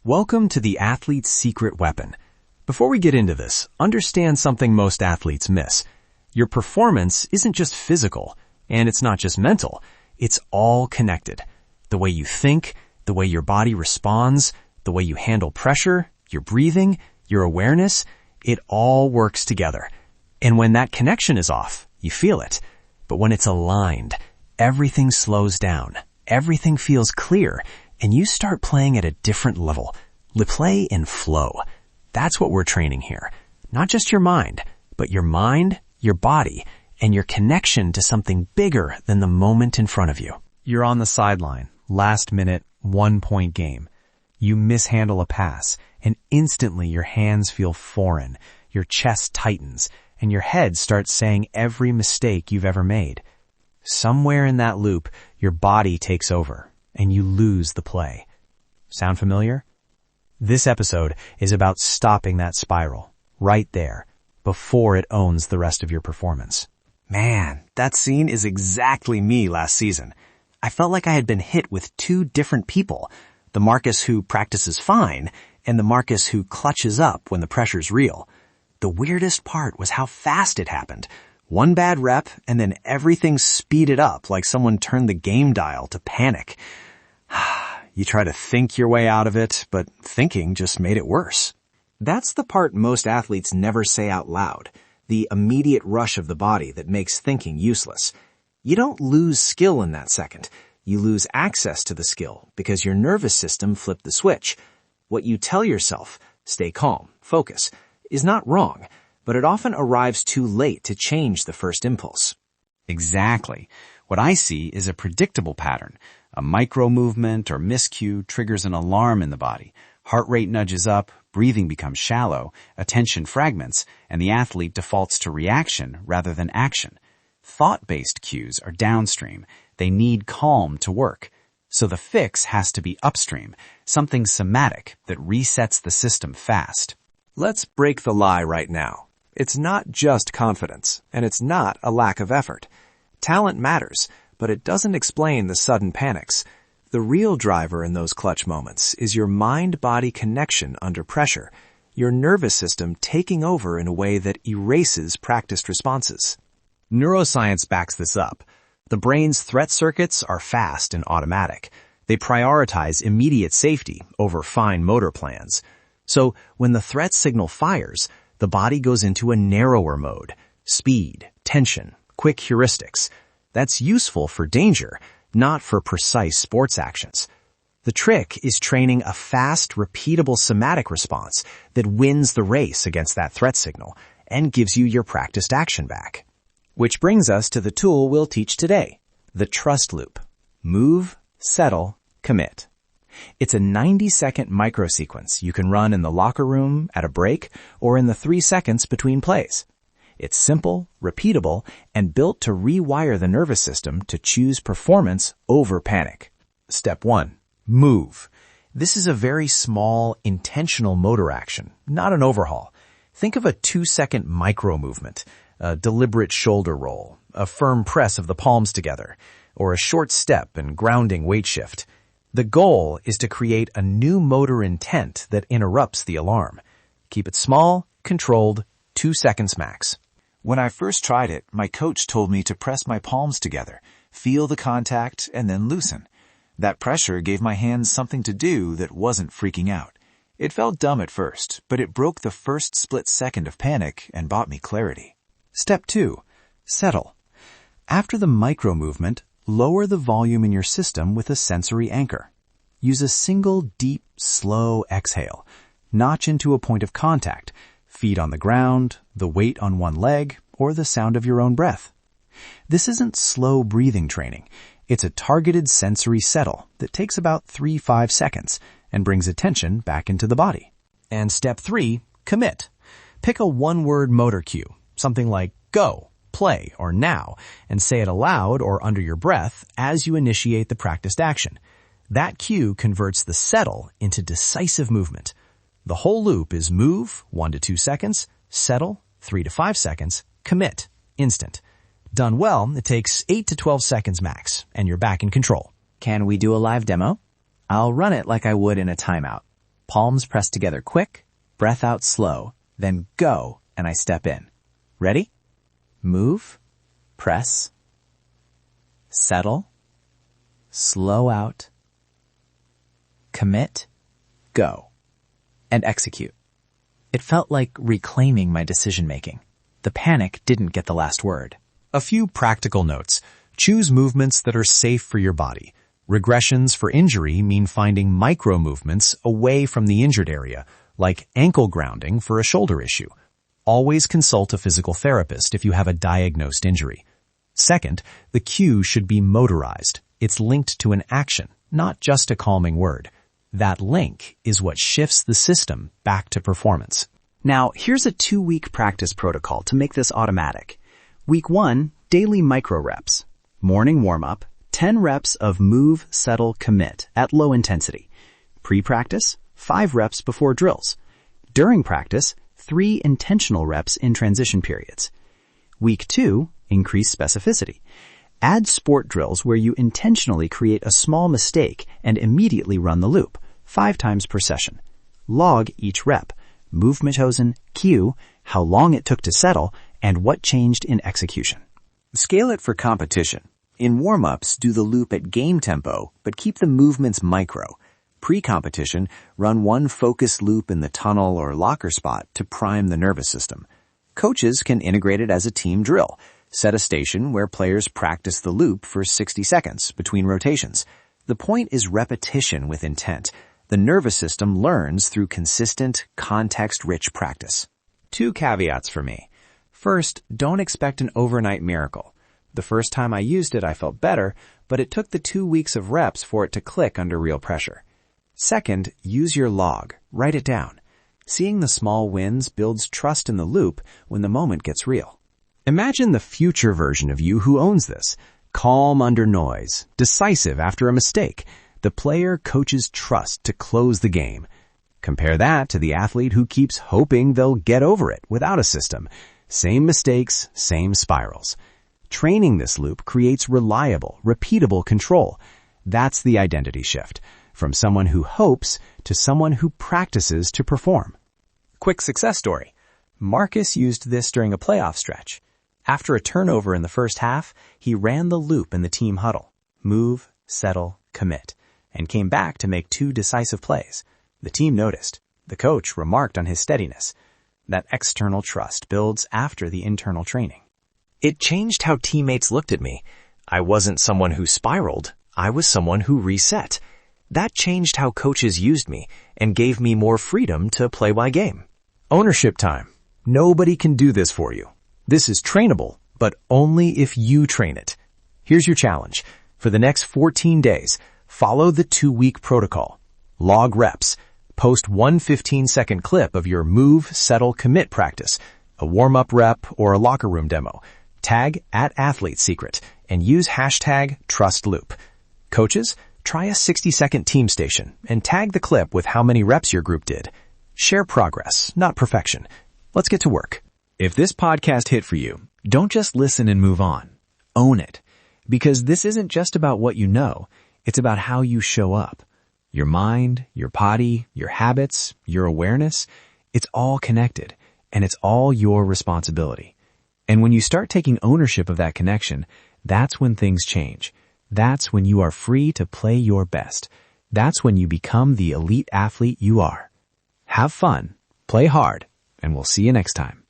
Welcome to the athlete's secret weapon. Before we get into this, understand something most athletes miss. Your performance isn't just physical, and it's not just mental. It's all connected. The way you think, the way your body responds, the way you handle pressure, your breathing, your awareness, it all works together. And when that connection is off, you feel it. But when it's aligned, everything slows down, everything feels clear, and you start playing at a different level. Play in flow. That's what we're training here. Not just your mind, but your mind, your body, and your connection to something bigger than the moment in front of you. You're on the sideline, last minute, 1-point game. You mishandle a pass, and instantly your hands feel foreign, your chest tightens, and your head starts saying every mistake you've ever made. Somewhere in that loop, your body takes over, and you lose the play. Sound familiar? This episode is about stopping that spiral, right there, before it owns the rest of your performance. Man, that scene is exactly me last season. I felt like I had been hit with two different people, the Marcus who practices fine and the Marcus who clutches up when the pressure's real. The weirdest part was how fast it happened. One bad rep and then everything speeded up like someone turned the game dial to panic. You try to think your way out of it, but thinking just made it worse. That's the part most athletes never say out loud, the immediate rush of the body that makes thinking useless. You don't lose skill in that second. You lose access to the skill because your nervous system flipped the switch. What you tell yourself, stay calm, focus, is not wrong, but it often arrives too late to change the first impulse. Exactly. What I see is a predictable pattern. A micro movement or miscue triggers an alarm in the body. Heart rate nudges up, breathing becomes shallow, attention fragments, and the athlete defaults to reaction rather than action. Thought-based cues are downstream. They need calm to work. So the fix has to be upstream, something somatic that resets the system fast. Let's break the lie right now. It's not just confidence, and it's not a lack of effort. Talent matters, but it doesn't explain the sudden panics. The real driver in those clutch moments is your mind-body connection under pressure, your nervous system taking over in a way that erases practiced responses. Neuroscience backs this up. The brain's threat circuits are fast and automatic. They prioritize immediate safety over fine motor plans. So when the threat signal fires, the body goes into a narrower mode. Speed, tension, quick heuristics. That's useful for danger, not for precise sports actions. The trick is training a fast, repeatable somatic response that wins the race against that threat signal and gives you your practiced action back. Which brings us to the tool we'll teach today, the trust loop. Move, settle, commit. It's a 90-second microsequence you can run in the locker room, at a break, or in the 3 seconds between plays. It's simple, repeatable, and built to rewire the nervous system to choose performance over panic. Step 1. Move. This is a very small, intentional motor action, not an overhaul. Think of a 2-second micro movement, a deliberate shoulder roll, a firm press of the palms together, or a short step and grounding weight shift. The goal is to create a new motor intent that interrupts the alarm. Keep it small, controlled, 2 seconds max. When I first tried it, my coach told me to press my palms together, feel the contact, and then loosen. That pressure gave my hands something to do that wasn't freaking out. It felt dumb at first, but it broke the first split second of panic and brought me clarity. Step 2. Settle. After the micro movement, lower the volume in your system with a sensory anchor. Use a single deep, slow exhale. Notch into a point of contact. Feet on the ground, the weight on one leg, or the sound of your own breath. This isn't slow breathing training. It's a targeted sensory settle that takes about 3-5 seconds and brings attention back into the body. And step 3, commit. Pick a one-word motor cue, something like go, play, or now, and say it aloud or under your breath as you initiate the practiced action. That cue converts the settle into decisive movement. The whole loop is move, 1 to 2 seconds, settle, 3 to 5 seconds, commit, instant. Done well, it takes 8 to 12 seconds max, and you're back in control. Can we do a live demo? I'll run it like I would in a timeout. Palms pressed together quick, breath out slow, then go, and I step in. Ready? Move, press, settle, slow out, commit, go, and execute. It felt like reclaiming my decision-making. The panic didn't get the last word. A few practical notes. Choose movements that are safe for your body. Regressions for injury mean finding micro movements away from the injured area, like ankle grounding for a shoulder issue. Always consult a physical therapist if you have a diagnosed injury. Second, the cue should be motorized. It's linked to an action, not just a calming word. That link is what shifts the system back to performance. Now, here's a 2-week practice protocol to make this automatic. Week 1, daily micro reps. Morning warm-up, 10 reps of move, settle, commit at low intensity. Pre-practice, 5 reps before drills. During practice, 3 intentional reps in transition periods. Week 2, increase specificity. Add sport drills where you intentionally create a small mistake and immediately run the loop, 5 times per session. Log each rep, movement chosen, cue, how long it took to settle, and what changed in execution. Scale it for competition. In warm-ups, do the loop at game tempo, but keep the movements micro. Pre-competition, run one focused loop in the tunnel or locker spot to prime the nervous system. Coaches can integrate it as a team drill. Set a station where players practice the loop for 60 seconds between rotations. The point is repetition with intent. The nervous system learns through consistent, context-rich practice. 2 caveats for me. First, don't expect an overnight miracle. The first time I used it, I felt better, but it took the 2 weeks of reps for it to click under real pressure. Second, use your log. Write it down. Seeing the small wins builds trust in the loop when the moment gets real. Imagine the future version of you who owns this. Calm under noise, decisive after a mistake. The player coaches trust to close the game. Compare that to the athlete who keeps hoping they'll get over it without a system. Same mistakes, same spirals. Training this loop creates reliable, repeatable control. That's the identity shift. From someone who hopes to someone who practices to perform. Quick success story. Marcus used this during a playoff stretch. After a turnover in the first half, he ran the loop in the team huddle. Move, settle, commit. And came back to make 2 decisive plays. The team noticed. The coach remarked on his steadiness. That external trust builds after the internal training. It changed how teammates looked at me. I wasn't someone who spiraled. I was someone who reset. That changed how coaches used me and gave me more freedom to play my game. Ownership time. Nobody can do this for you. This is trainable, but only if you train it. Here's your challenge. For the next 14 days, follow the 2-week protocol. Log reps. Post 1 15-second clip of your move, settle, commit practice, a warm-up rep or a locker room demo. Tag @AthleteSecret and use #TrustLoop. Coaches, try a 60-second team station and tag the clip with how many reps your group did. Share progress, not perfection. Let's get to work. If this podcast hit for you, don't just listen and move on. Own it. Because this isn't just about what you know, it's about how you show up. Your mind, your body, your habits, your awareness, it's all connected, and it's all your responsibility. And when you start taking ownership of that connection, that's when things change. That's when you are free to play your best. That's when you become the elite athlete you are. Have fun, play hard, and we'll see you next time.